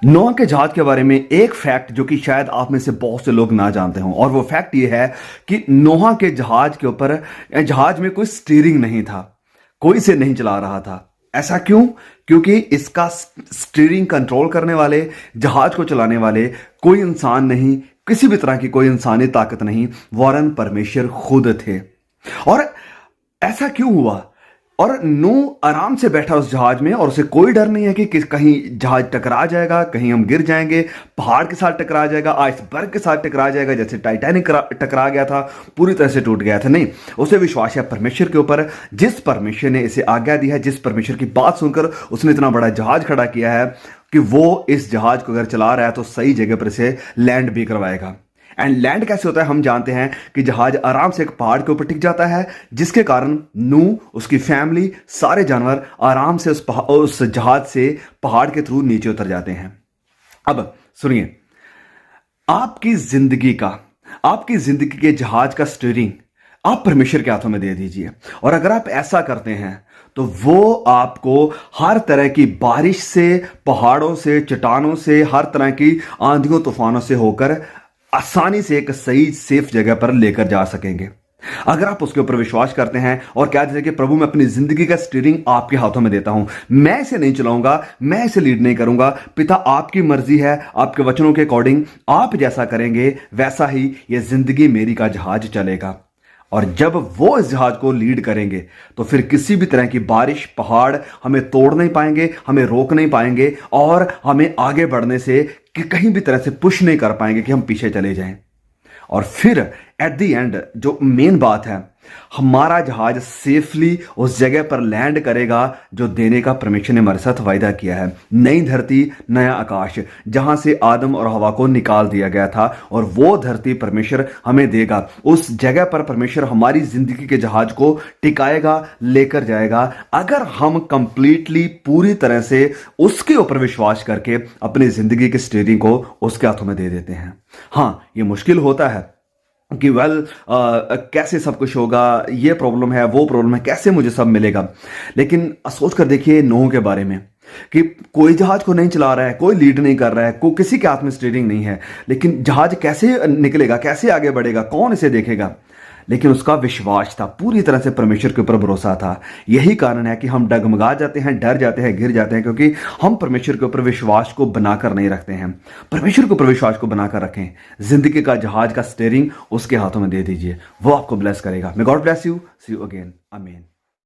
नोआ के जहाज के बारे में एक फैक्ट जो कि शायद आप में से बहुत से लोग ना जानते हों, और वो फैक्ट ये है कि नोआ के जहाज के ऊपर जहाज में कोई स्टीयरिंग नहीं था, कोई इसे नहीं चला रहा था। ऐसा क्यों? क्योंकि इसका स्टीयरिंग कंट्रोल करने वाले, जहाज को चलाने वाले कोई इंसान नहीं, किसी भी तरह की कोई इंसानी ताकत नहीं, वरन परमेश्वर खुद थे। और ऐसा क्यों हुआ? और नूह आराम से बैठा उस जहाज में, और उसे कोई डर नहीं है कि कहीं जहाज टकरा जाएगा, कहीं हम गिर जाएंगे, पहाड़ के साथ टकरा जाएगा, आइसबर्ग के साथ टकरा जाएगा, जैसे टाइटैनिक टकरा गया था, पूरी तरह से टूट गया था। नहीं, उसे विश्वास है परमेश्वर के ऊपर, जिस परमेश्वर ने इसे आज्ञा दी है, जिस परमेश्वर की बात सुनकर उसने इतना बड़ा जहाज खड़ा किया है कि वो इस जहाज को अगर चला रहा है तो सही जगह पर इसे लैंड भी करवाएगा। एंड लैंड कैसे होता है? हम जानते हैं कि जहाज आराम से एक पहाड़ के ऊपर टिक जाता है, जिसके कारण नूह, उसकी फैमिली, सारे जानवर आराम से उस जहाज से पहाड़ के थ्रू नीचे उतर जाते हैं। अब सुनिए, आपकी जिंदगी के जहाज का स्टीयरिंग आप परमेश्वर के हाथों में दे दीजिए, और अगर आप ऐसा करते हैं तो वो आपको हर तरह की बारिश से, पहाड़ों से, चट्टानों से, हर तरह की आंधियों तूफानों से होकर आसानी से एक सही सेफ जगह पर लेकर जा सकेंगे, अगर आप उसके ऊपर विश्वास करते हैं और कह देते हैं कि प्रभु, मैं अपनी जिंदगी का स्टीयरिंग आपके हाथों में देता हूं, मैं इसे नहीं चलाऊंगा, मैं इसे लीड नहीं करूंगा, पिता आपकी मर्जी है, आपके वचनों के अकॉर्डिंग आप जैसा करेंगे वैसा ही यह जिंदगी मेरी का जहाज चलेगा। और जब वो इस जहाज को लीड करेंगे तो फिर किसी भी तरह की बारिश, पहाड़ हमें तोड़ नहीं पाएंगे, हमें रोक नहीं पाएंगे, और हमें आगे बढ़ने से कि कहीं भी तरह से पुश नहीं कर पाएंगे कि हम पीछे चले जाएं। और फिर एट द एंड जो मेन बात है, हमारा जहाज सेफली उस जगह पर लैंड करेगा जो देने का परमेश्वर ने हमारे साथ वायदा किया है। नई धरती, नया आकाश, जहां से आदम और हवा को निकाल दिया गया था, और वो धरती परमेश्वर हमें देगा। उस जगह पर परमेश्वर हमारी जिंदगी के जहाज को टिकाएगा, लेकर जाएगा, अगर हम कंप्लीटली, पूरी तरह से उसके ऊपर विश्वास करके अपनी जिंदगी के स्टीयरिंग को उसके हाथों में दे देते हैं। हाँ, ये मुश्किल होता है कि कैसे सब कुछ होगा, ये प्रॉब्लम है, वो प्रॉब्लम है, कैसे मुझे सब मिलेगा। लेकिन सोच कर देखिए नूह के बारे में कि कोई जहाज को नहीं चला रहा है, कोई लीड नहीं कर रहा है, किसी के हाथ में स्टीयरिंग नहीं है, लेकिन जहाज कैसे निकलेगा, कैसे आगे बढ़ेगा, कौन इसे देखेगा? लेकिन उसका विश्वास था, पूरी तरह से परमेश्वर के ऊपर भरोसा था। यही कारण है कि हम डगमगा जाते हैं, डर जाते हैं, गिर जाते हैं, क्योंकि हम परमेश्वर के ऊपर विश्वास को बनाकर नहीं रखते हैं। परमेश्वर के ऊपर विश्वास को बनाकर रखें, जिंदगी का जहाज का स्टीयरिंग उसके हाथों में दे दीजिए, वो आपको ब्लेस करेगा। May God bless you, see you again, आमीन।